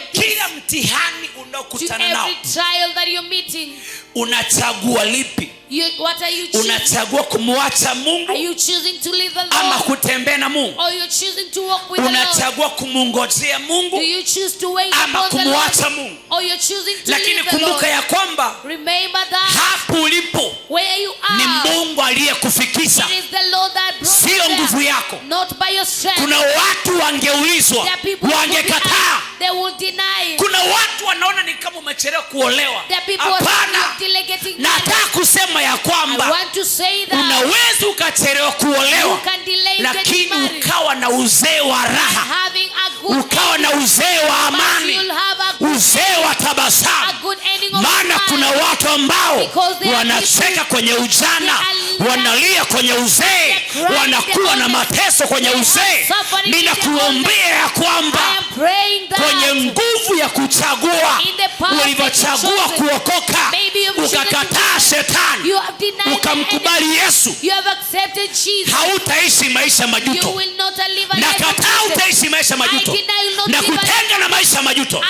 kwenye kila mtihani unaokutana nao, every trial that you're meeting, unachagua lipi? What are you choosing? Unachagua kumwacha Mungu? Are you choosing to leave the Lord? Ama kutembea na Mungu? Or you're choosing to walk with the Lord? Unachagua kumngojea Mungu? Do you choose to wait ama upon the Lord? kumwacha Mungu? Or you're choosing to Lakini leave the Lord? kumbuka ya kwamba Remember that hapo ulipo where you ni are, Mungu aliyekufikisha, it is the Lord that brought sio you nguvu there, yako. not by your strength. Kuna watu wangeulizwa, There are people who will be wangekataa. asked, they will deny it. Kuna watu wanaona ni kama umechelewa kuolewa. There are people who are Hapana, still getting married. nataka kusema ya I kwamba want to say that unaweza ukachelewa you kuolewa, can delay getting lakini married, ukawa na uzee wa raha, having a good ukawa na uzee wa but amani, you'll have a good, uzee wa a tabasamu. good ending of Maana life. kuna watu ambao Because they are wanacheka kwenye ujana, they are wanalia kwenye uzee, crying wanakuwa na mateso kwenye uzee. suffering in their Ninakuombea ya I kwamba am praying that kwenye nguvu ya kuchagua, in the power ulivyochagua that you've chosen, kuokoka, maybe you've chosen ukakataa shetani, you have denied the enemy, ukamkubali Yesu, you have accepted Jesus, hautaishi maisha you majuto. will not live a life of Nakataa regret. utaishi maisha I majuto deny you will not na live a life kutenga na maisha majuto.